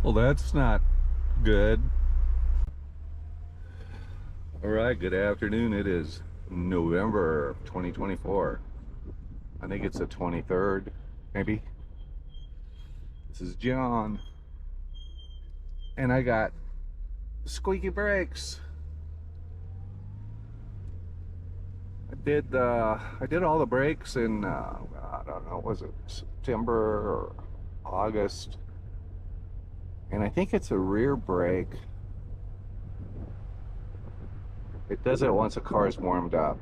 Well, that's not good. All right, good afternoon. It is November 2024. I think it's the 23rd, maybe. This is John, and I got squeaky brakes. I did all the brakes in I don't know, was it September or August? And I think it's a rear brake. It does it once a car is warmed up.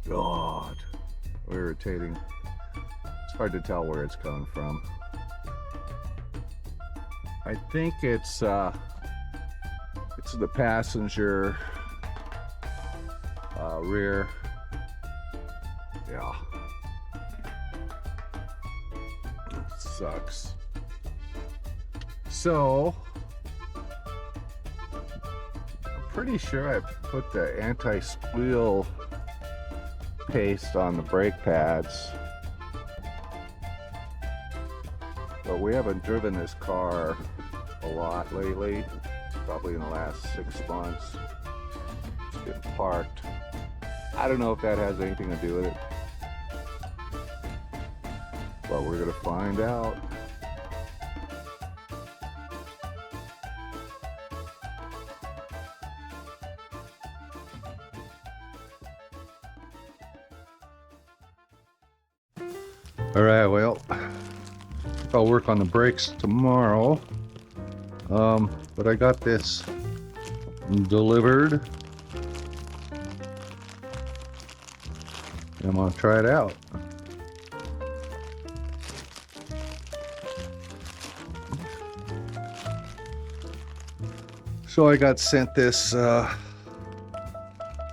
God, irritating. It's hard to tell where it's coming from. I think it's the passenger rear. Yeah, it sucks. So I'm pretty sure I put the anti-squeal paste on the brake pads, but we haven't driven this car a lot lately, probably in the last 6 months. It's been parked. I don't know if that has anything to do with it, but we're gonna find out. All right, well, I'll work on the brakes tomorrow. But I got this delivered. I'm gonna try it out. So I got sent this to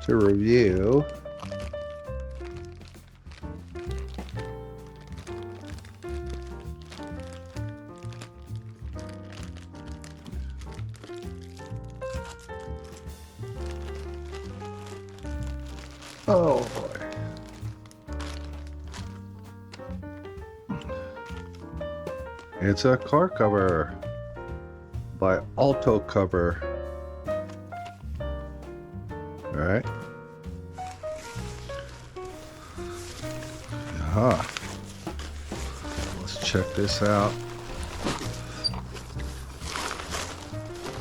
review. Oh boy. It's a car cover by Auto Cover. All right. Let's check this out.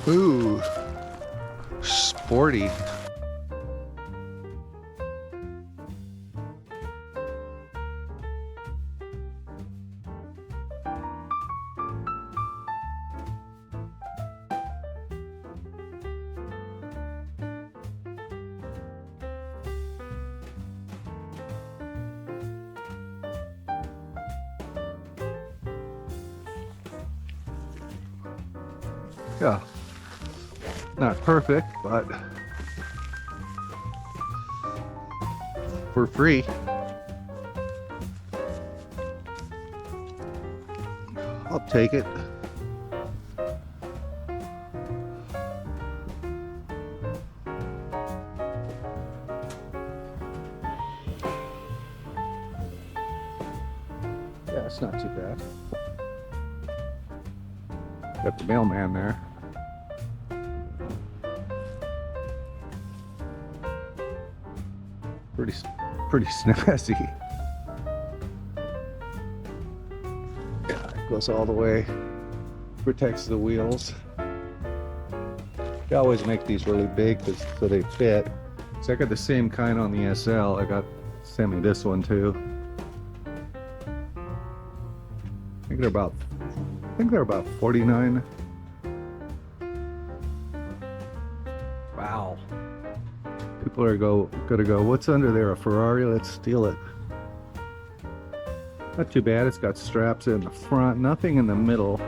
Ooh, sporty. Yeah, not perfect, but for free. I'll take it. Yeah, it's not too bad. Got the mailman there. Pretty snazzy. Yeah, it goes all the way. Protects the wheels. They always make these really big so they fit. So I got the same kind on the SL. I got sent me this one too. I think they're about 49. Wow. People are gonna go, what's under there? A Ferrari? Let's steal it. Not too bad. It's got straps in the front, nothing in the middle.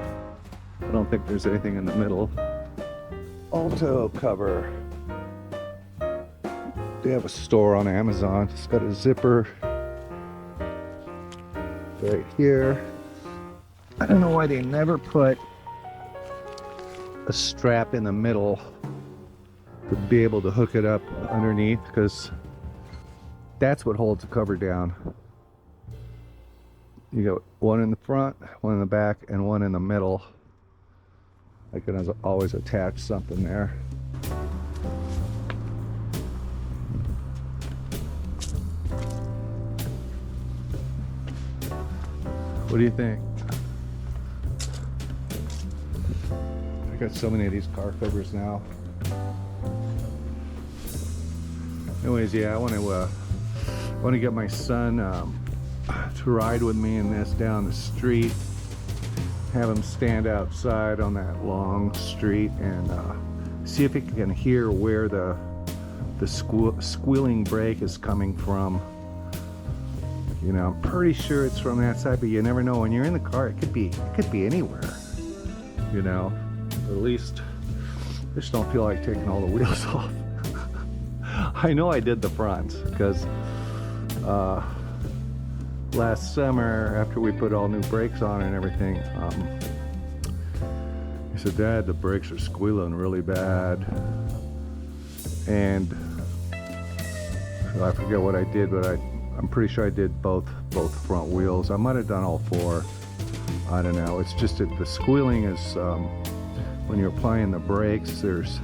I don't think there's anything in the middle. Auto Cover. They have a store on Amazon. It's got a zipper right here. I don't know why they never put a strap in the middle to be able to hook it up underneath, because that's what holds the cover down. You got one in the front, one in the back, and one in the middle. I can always attach something there. What do you think? I got so many of these car covers now. Anyways, yeah, I want to get my son to ride with me in this down the street. Have him stand outside on that long street and see if he can hear where the squealing brake is coming from. You know, I'm pretty sure it's from that side, but you never know. When you're in the car, it could be anywhere. You know, at least I just don't feel like taking all the wheels off. I know I did the front because last summer, after we put all new brakes on and everything, he said, "Dad, the brakes are squealing really bad." And so I forget what I did, but I'm pretty sure I did both front wheels. I might have done all four. I don't know. It's just that the squealing is when you're applying the brakes, there's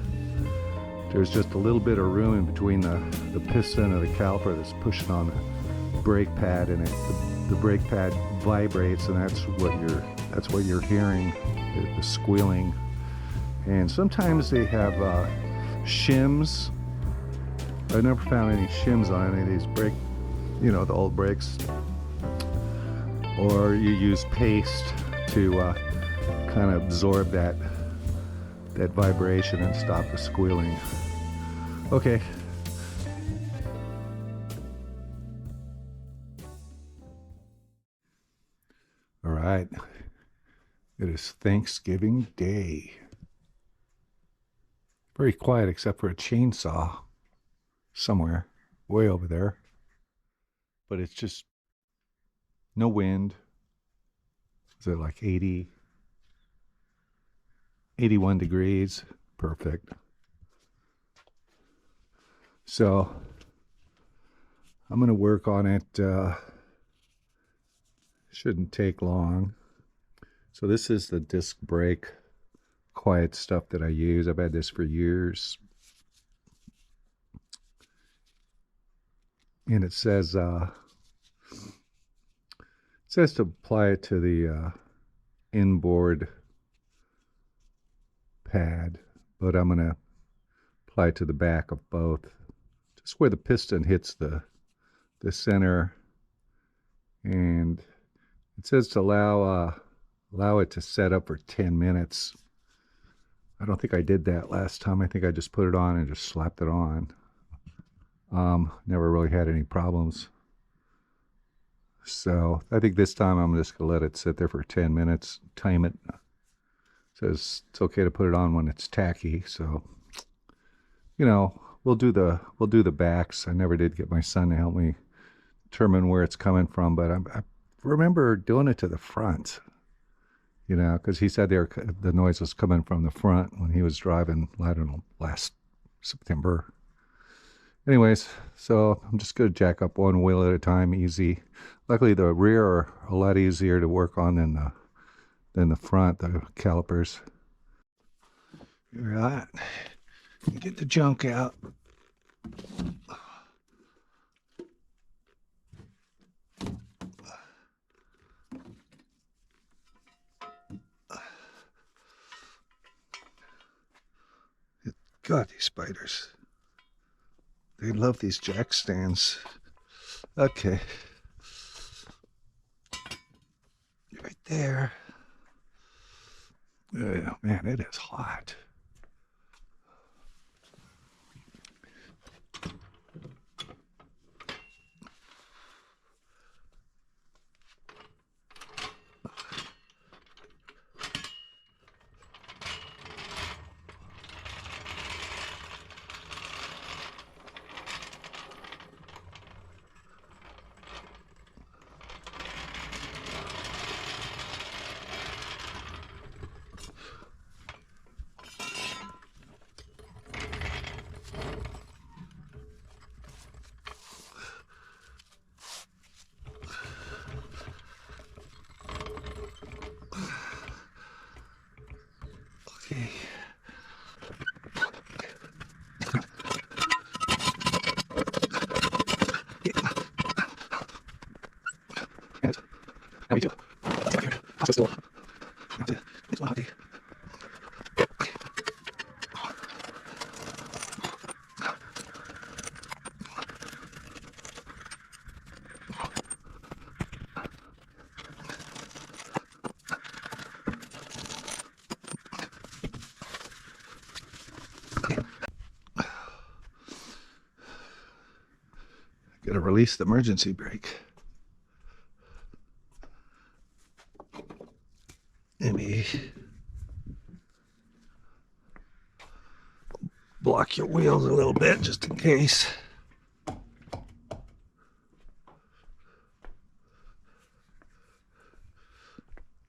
just a little bit of room in between the piston of the caliper that's pushing on the brake pad, and the brake pad vibrates, and that's what you're hearing, the squealing. And sometimes they have shims. I never found any shims on any of these brake, you know, the old brakes. Or you use paste to kind of absorb that vibration and stop the squealing. Okay. All right. It is Thanksgiving Day. Very quiet except for a chainsaw somewhere way over there. But it's just no wind. Is it like 80, 81 degrees? Perfect. So I'm going to work on it. Shouldn't take long. So this is the disc brake quiet stuff that I use. I've had this for years. And it says to apply it to the inboard pad, but I'm going to apply it to the back of both, just where the piston hits the center. And it says to allow it to set up for 10 minutes. I don't think I did that last time. I think I just put it on and just slapped it on. Never really had any problems. So I think this time I'm just gonna let it sit there for 10 minutes, time it. It says it's okay to put it on when it's tacky. So, you know, we'll do the backs. I never did get my son to help me determine where it's coming from, but I remember doing it to the front, you know, because he said the noise was coming from the front when he was driving, I don't know, last September. Anyways, so I'm just going to jack up one wheel at a time, easy. Luckily, the rear are a lot easier to work on than the front, the calipers. All right, get the junk out. God, these spiders. They love these jack stands. Okay. Right there. Oh, man, it is hot. Gotta release the emergency brake. Maybe block your wheels a little bit just in case.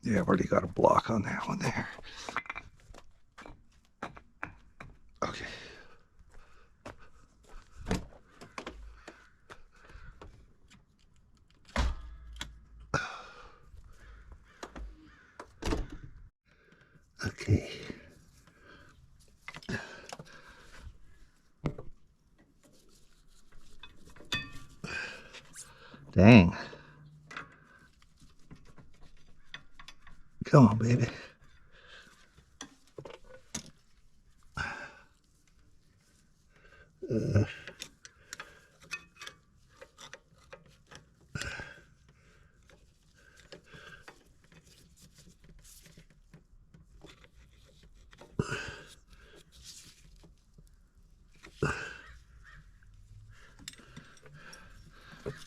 Yeah, I've already got a block on that one there. Okay. Okay. Dang. Come on, baby.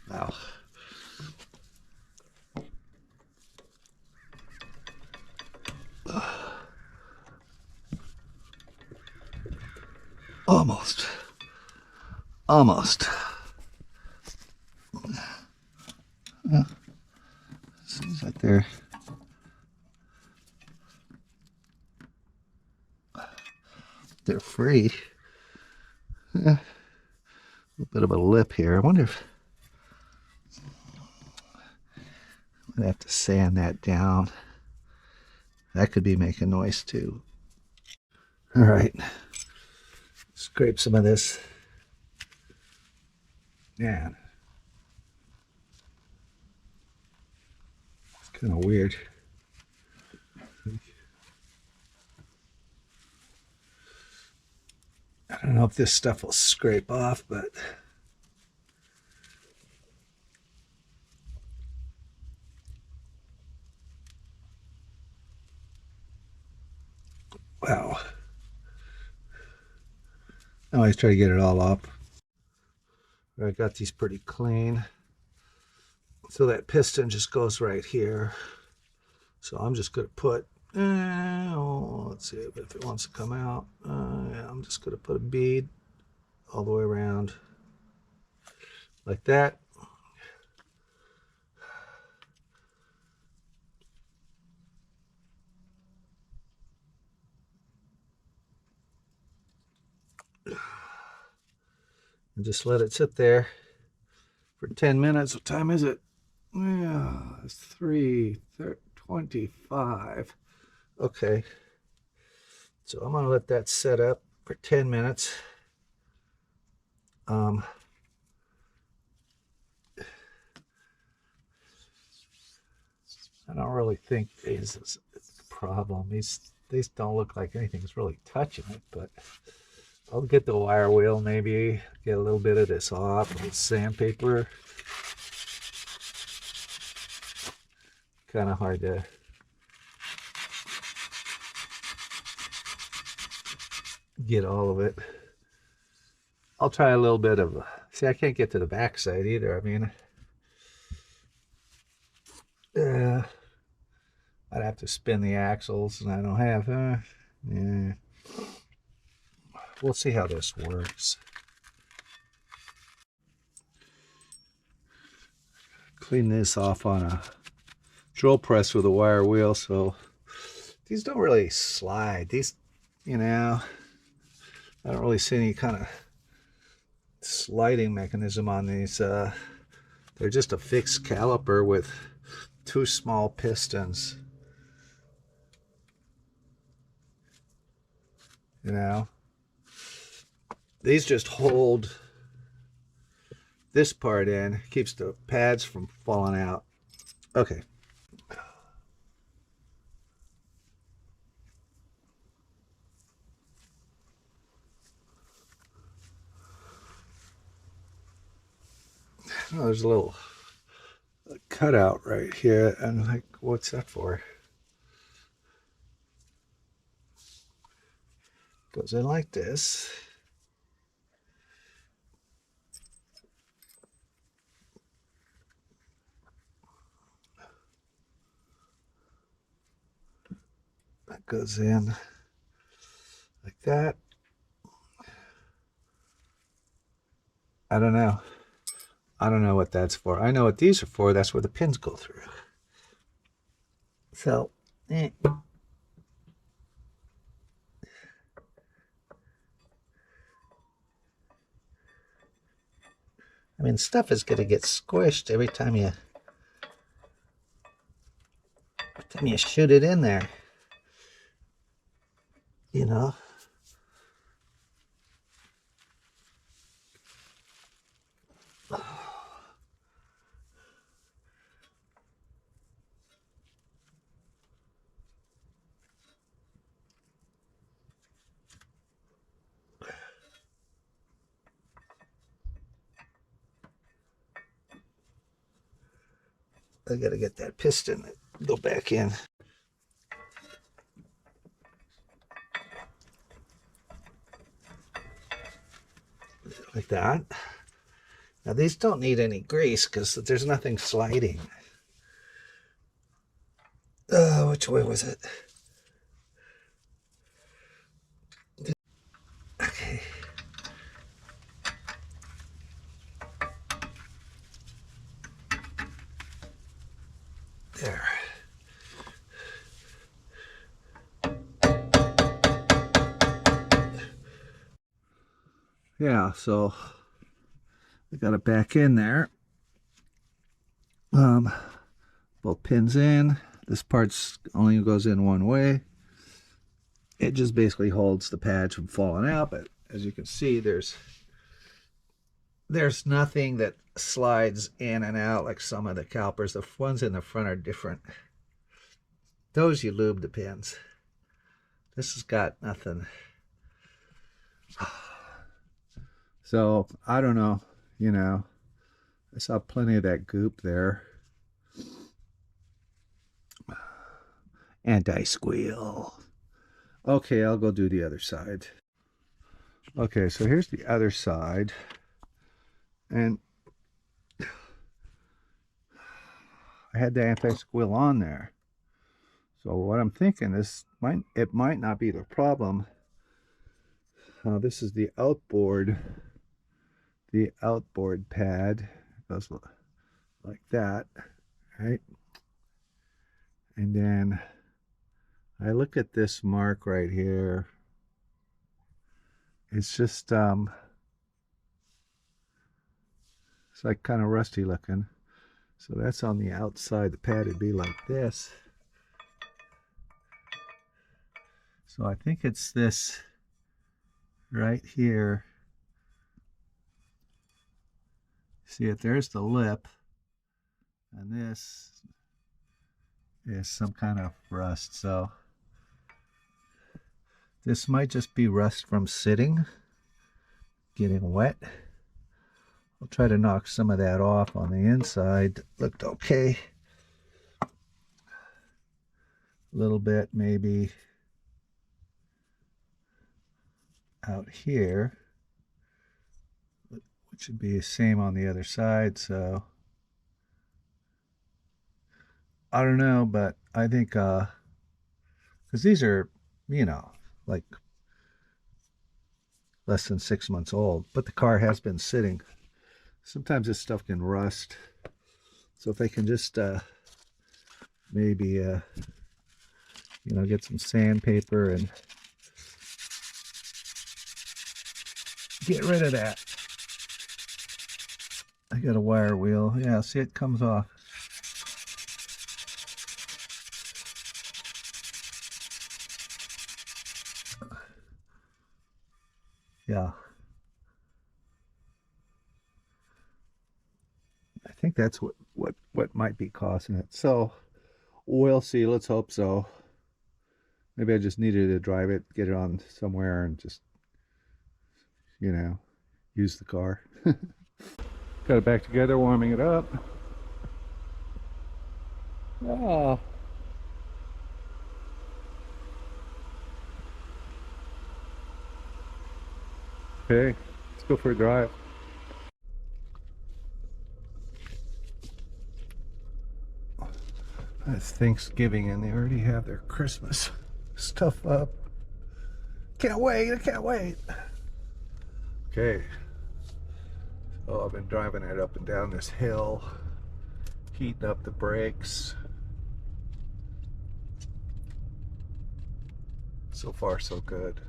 Wow. Almost. Almost. Well, seems like they're free. A little bit of a lip here. I wonder if I'm gonna have to sand that down. That could be making noise too. All right. Scrape some of this. Yeah. It's kind of weird. I don't know if this stuff will scrape off, but wow. I always try to get it all up. I got these pretty clean. So that piston just goes right here. So I'm just going to put, let's see if it wants to come out. Yeah, I'm just going to put a bead all the way around like that. And just let it sit there for 10 minutes. What time is it? Yeah, it's 3:25. Okay. So I'm going to let that set up for 10 minutes. I don't really think these is the problem. These don't look like anything's really touching it, but I'll get the wire wheel, maybe get a little bit of this off with sandpaper. Kind of hard to get all of it. I'll try a little bit of, see, I can't get to the back side either. I mean, I'd have to spin the axles, and I don't have, yeah. We'll see how this works. Clean this off on a drill press with a wire wheel, so these don't really slide. These, you know, I don't really see any kind of sliding mechanism on these. They're just a fixed caliper with two small pistons. You know, these just hold this part in, keeps the pads from falling out. Okay. Oh, there's a little cutout right here, and like, what's that for? Goes in like this. That goes in like that. I don't know. I don't know what that's for. I know what these are for. That's where the pins go through. So, I mean, stuff is going to get squished every time you shoot it in there. You know. I got to get that piston to go back in. Like that. Now these don't need any grease because there's nothing sliding. Which way was it? Okay. There. Yeah, so I got it back in there. Both pins in. This part's only goes in one way. It just basically holds the pads from falling out, but as you can see, there's nothing that slides in and out like some of the calipers. The ones in the front are different. Those you lube the pins. This has got nothing. So I don't know, I saw plenty of that goop there. Anti-squeal. Okay, I'll go do the other side. Okay, so here's the other side. And I had the anti-squeal on there. So what I'm thinking is it might not be the problem. This is the outboard pad. It goes like that, right? And then I look at this mark right here. It's just it's like kind of rusty looking. So that's on the outside. The pad would be like this. So I think it's this right here. See it? There's the lip. And this is some kind of rust. So this might just be rust from sitting, getting wet. I'll try to knock some of that off on the inside. Looked okay. A little bit maybe out here, which would be the same on the other side. So I don't know, but I think because these are, like less than 6 months old, but the car has been sitting. Sometimes this stuff can rust. So if they can just maybe get some sandpaper and get rid of that. I got a wire wheel. Yeah, see, it comes off. Yeah. I think that's what might be causing it. So we'll see. Let's hope so. Maybe I just needed to drive it, get it on somewhere, and just, use the car. got it back together, warming it up. Oh. Okay, let's go for a drive. It's Thanksgiving and they already have their Christmas stuff up. Can't wait, I can't wait. Okay. Oh, I've been driving it up and down this hill, heating up the brakes. So far, so good.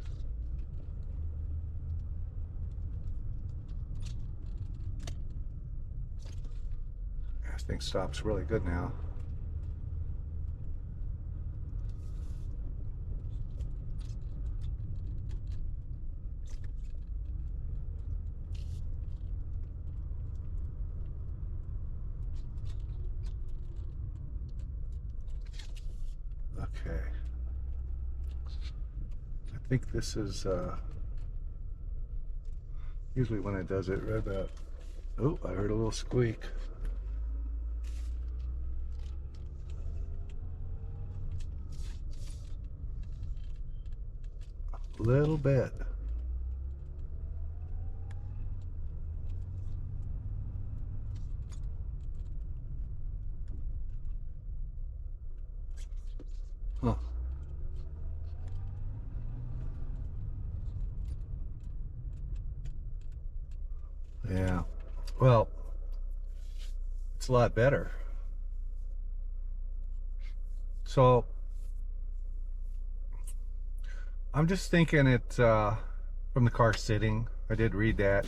This thing stops really good now. Okay. I think this is usually when it does it right about. Oh, I heard a little squeak. A little bit. Huh. Yeah. Well, it's a lot better. So I'm just thinking it from the car sitting. I did read that.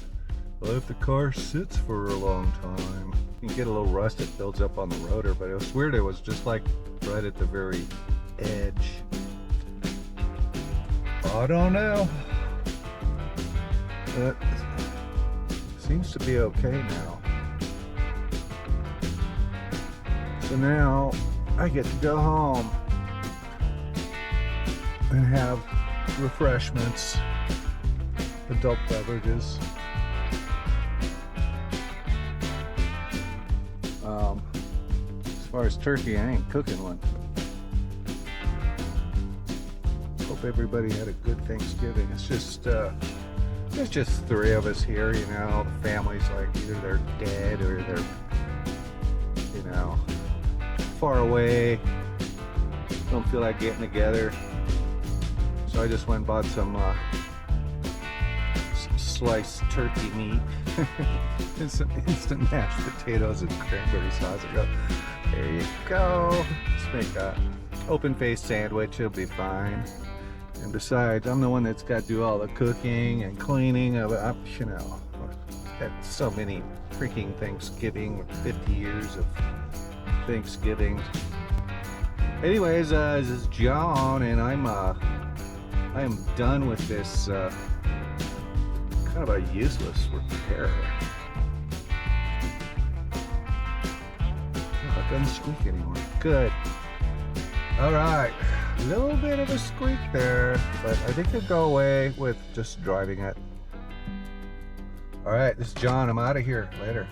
Well, if the car sits for a long time, you can get a little rust that builds up on the rotor, but it was weird. It was just like right at the very edge. I don't know. It seems to be okay now. So now I get to go home and have refreshments, adult beverages. As far as turkey, I ain't cooking one. Hope everybody had a good Thanksgiving. It's just there's just three of us here, you know. The family's like either they're dead or they're, you know, far away. Don't feel like getting together. So I just went and bought some sliced turkey meat and some instant mashed potatoes and cranberry sauce. I go, there you go. Let's make a open-faced sandwich. It'll be fine. And besides, I'm the one that's got to do all the cooking and cleaning. You know, I've got so many freaking Thanksgiving, 50 years of Thanksgiving. Anyways, this is John, and I am done with this kind of a useless repair. Oh, it doesn't squeak anymore. Good. All right. A little bit of a squeak there, but I think it'll go away with just driving it. All right, this is John. I'm out of here. Later.